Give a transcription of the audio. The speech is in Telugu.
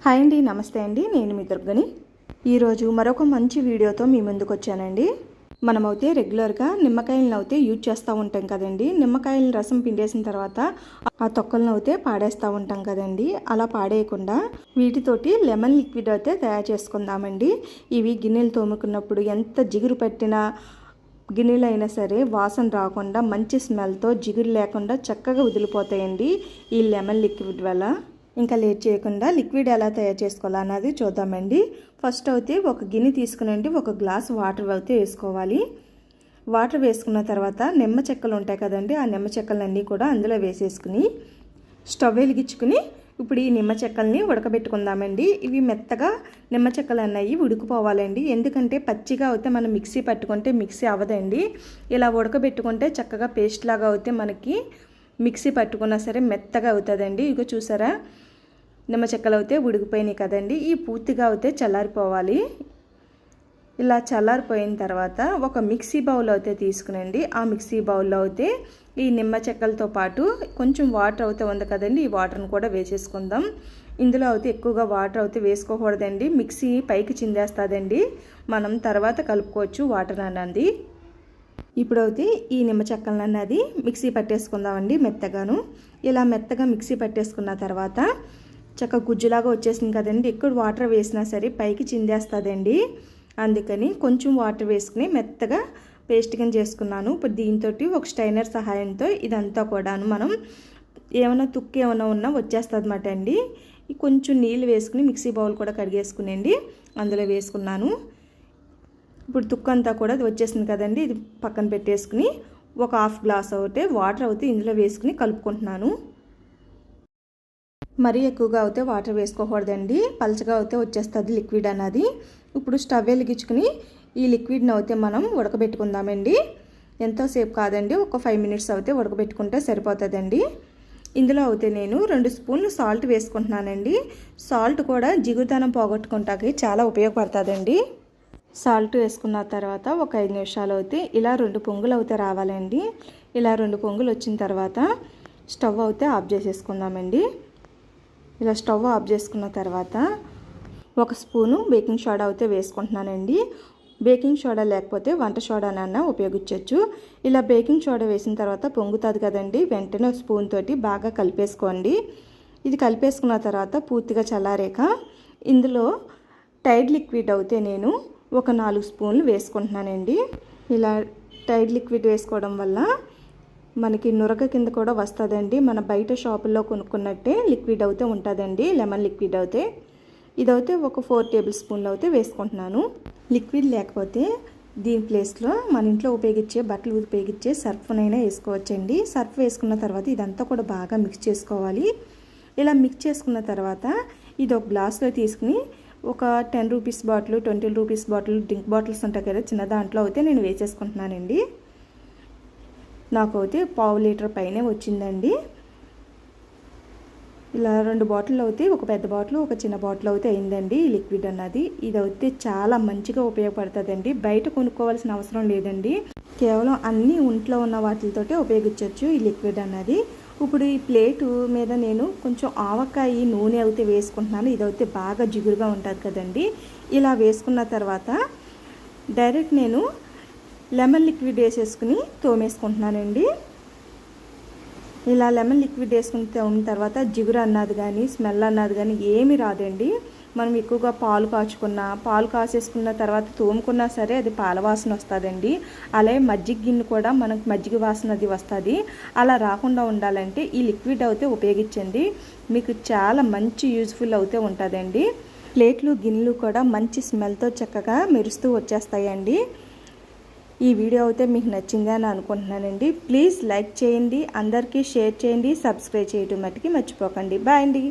హాయ్ అండి, నమస్తే అండి. నేను మీ దుర్గని. ఈరోజు మరొక మంచి వీడియోతో మీ ముందుకు వచ్చానండి. మనమైతే రెగ్యులర్గా నిమ్మకాయలను అయితే యూజ్ చేస్తూ ఉంటాం కదండి. నిమ్మకాయలను రసం పిండేసిన తర్వాత ఆ తొక్కలను అయితే పాడేస్తూ ఉంటాం కదండి. అలా పాడేయకుండా వీటితోటి లెమన్ లిక్విడ్ అయితే తయారు చేసుకుందామండి. ఇవి గిన్నెలు తోముకున్నప్పుడు ఎంత జిగురు పట్టినా గిన్నెలు అయినా సరే వాసన రాకుండా మంచి స్మెల్తో జిగురు లేకుండా చక్కగా వదిలిపోతాయండి ఈ లెమన్ లిక్విడ్ వల్ల. ఇంకా లేట్ చేయకుండా లిక్విడ్ ఎలా తయారు చేసుకోవాలన్నది చూద్దామండి. ఫస్ట్ అయితే ఒక గిన్నె తీసుకునండి, ఒక గ్లాస్ వాటర్ అయితే వేసుకోవాలి. వాటర్ వేసుకున్న తర్వాత నిమ్మ చెక్కలు ఉంటాయి కదండి, ఆ నిమ్మ చెక్కలన్నీ కూడా అందులో వేసేసుకుని స్టవ్ వెలిగించుకుని ఇప్పుడు ఈ నిమ్మ చెక్కల్ని ఉడకబెట్టుకుందామండి. ఇవి మెత్తగా నిమ్మ చెక్కలు అన్నవి ఉడికిపోవాలండి. ఎందుకంటే పచ్చిగా అయితే మనం మిక్సీ పట్టుకుంటే మిక్సీ అవ్వదండి. ఇలా ఉడకబెట్టుకుంటే చక్కగా పేస్ట్ లాగా అయితే మనకి మిక్సీ పట్టుకున్నా సరే మెత్తగా అవుతుందండి. ఇక చూసారా, నిమ్మ చెక్కలు అయితే ఉడికిపోయినాయి కదండి. ఈ పూర్తిగా అయితే చల్లారిపోవాలి. ఇలా చల్లారిపోయిన తర్వాత ఒక మిక్సీ బౌల్ అయితే తీసుకునండి. ఆ మిక్సీ బౌల్లో అయితే ఈ నిమ్మ చెక్కలతో పాటు కొంచెం వాటర్ అయితే ఉంది కదండి, ఈ వాటర్ని కూడా వేసేసుకుందాం. ఇందులో అయితే ఎక్కువగా వాటర్ అయితే వేసుకోకూడదండి, మిక్సీ పైకి చిందేస్తుందండి. మనం తర్వాత కలుపుకోవచ్చు వాటర్ అన్నది. ఇప్పుడైతే ఈ నిమ్మ చెక్కలను అన్నది మిక్సీ పట్టేసుకుందామండి మెత్తగాను. ఇలా మెత్తగా మిక్సీ పట్టేసుకున్న తర్వాత చక్కగా గుజ్జులాగా వచ్చేసింది కదండి. ఎక్కువ వాటర్ వేసినా సరే పైకి చిందేస్తుందండి. అందుకని కొంచెం వాటర్ వేసుకుని మెత్తగా పేస్ట్ కింద చేసుకున్నాను. ఇప్పుడు దీంతో ఒక స్టైనర్ సహాయంతో ఇదంతా కూడాను మనం ఏమైనా తుక్కు ఏమైనా ఉన్నా వచ్చేస్తుంది అన్నమాట అండి. కొంచెం నీళ్ళు వేసుకుని మిక్సీ బౌల్ కూడా కడిగేసుకునేండి అందులో వేసుకున్నాను. ఇప్పుడు తుక్కు అంతా కూడా వచ్చేసింది కదండి, ఇది పక్కన పెట్టేసుకుని ఒక హాఫ్ గ్లాస్ అయితే వాటర్ అయితే ఇందులో వేసుకుని కలుపుకుంటున్నాను. మరీ ఎక్కువగా అయితే వాటర్ వేసుకోకూడదండి, పలచగా అయితే వచ్చేస్తుంది లిక్విడ్ అన్నది. ఇప్పుడు స్టవ్ వెలిగించుకుని ఈ లిక్విడ్ని అయితే మనం ఉడకబెట్టుకుందామండి. ఎంతోసేపు కాదండి, ఒక 5 మినిట్స్ అయితే ఉడకబెట్టుకుంటే సరిపోతుందండి. ఇందులో అయితే నేను 2 స్పూన్లు సాల్ట్ వేసుకుంటున్నానండి. సాల్ట్ కూడా జిగురుదనం పోగొట్టుకుంటాకి చాలా ఉపయోగపడుతుందండి. సాల్ట్ వేసుకున్న తర్వాత ఒక 5 నిమిషాలు అయితే ఇలా 2 పొంగులు అయితే రావాలండి. ఇలా 2 పొంగులు వచ్చిన తర్వాత స్టవ్ అయితే ఆఫ్ చేసేసుకుందామండి. ఇలా స్టవ్ ఆఫ్ చేసుకున్న తర్వాత 1 స్పూను బేకింగ్ సోడా అయితే వేసుకుంటున్నానండి. బేకింగ్ సోడా లేకపోతే వంట సోడానన్నా ఉపయోగించవచ్చు. ఇలా బేకింగ్ సోడా వేసిన తర్వాత పొంగుతుంది కదండి, వెంటనే స్పూన్ తోటి బాగా కలిపేసుకోండి. ఇది కలిపేసుకున్న తర్వాత పూర్తిగా చల్లారాక ఇందులో టైడ్ లిక్విడ్ అయితే నేను ఒక 4 స్పూన్లు వేసుకుంటున్నానండి. ఇలా టైడ్ లిక్విడ్ వేసుకోవడం వల్ల మనకి నురగ కింద కూడా వస్తుందండి. మన బయట షాపుల్లో కొనుక్కున్నట్టే లిక్విడ్ అయితే ఉంటుందండి లెమన్ లిక్విడ్ అయితే. ఇదైతే ఒక 4 టేబుల్ స్పూన్లు అయితే వేసుకుంటున్నాను. లిక్విడ్ లేకపోతే దీని ప్లేస్లో మన ఇంట్లో ఉపయోగించే బట్టలు ఉపయోగించే సర్ఫ్నైనా వేసుకోవచ్చండి. సర్ఫ్ వేసుకున్న తర్వాత ఇదంతా కూడా బాగా మిక్స్ చేసుకోవాలి. ఇలా మిక్స్ చేసుకున్న తర్వాత ఇది ఒక గ్లాస్లో తీసుకుని ఒక 10 rupees bottle, 20 rupees bottle drink bottles ఉంటాయి కదా, చిన్న దాంట్లో అయితే నేను వేసేసుకుంటున్నానండి. నాకు అయితే 1/2 లీటర్ పైనే వచ్చిందండి. ఇలా 2 బాటిల్ అయితే, ఒక పెద్ద బాటిల్ ఒక చిన్న బాటిల్ అయితే అయిందండి ఈ లిక్విడ్ అన్నది. ఇది అయితే చాలా మంచిగా ఉపయోగపడుతుందండి. బయట కొనుక్కోవాల్సిన అవసరం లేదండి, కేవలం అన్ని ఒంట్లో ఉన్న వాటితోటే ఉపయోగించవచ్చు ఈ లిక్విడ్ అన్నది. ఇప్పుడు ఈ ప్లేటు మీద నేను కొంచెం ఆవకాయ నూనె అయితే వేసుకుంటున్నాను. ఇదైతే బాగా జిగురుగా ఉంటుంది కదండి. ఇలా వేసుకున్న తర్వాత డైరెక్ట్ నేను లెమన్ లిక్విడ్ వేసేసుకుని తోమేసుకుంటున్నానండి. ఇలా లెమన్ లిక్విడ్ వేసుకుని తోమిన తర్వాత జిగురు అన్నది కానీ స్మెల్ అన్నది కానీ ఏమీ రాదండి. మనం ఎక్కువగా పాలు కాసేసుకున్న తర్వాత తోముకున్నా సరే అది పాల వాసన వస్తుందండి. అలాగే మజ్జిగ గిన్నె కూడా మనకు మజ్జిగ వాసన అది వస్తుంది. అలా రాకుండా ఉండాలంటే ఈ లిక్విడ్ అయితే ఉపయోగించండి, మీకు చాలా మంచి యూజ్ఫుల్ అయితే ఉంటుందండి. ప్లేట్లు గిన్నెలు కూడా మంచి స్మెల్తో చక్కగా మెరుస్తూ వచ్చేస్తాయండి. ఈ వీడియో అయితే మీకు నచ్చిందని అనుకుంటున్నానండి. ప్లీజ్ లైక్ చేయండి, అందరికీ షేర్ చేయండి, సబ్స్క్రైబ్ చేయడం మట్టుకి మర్చిపోకండి. బాయ్ అండి.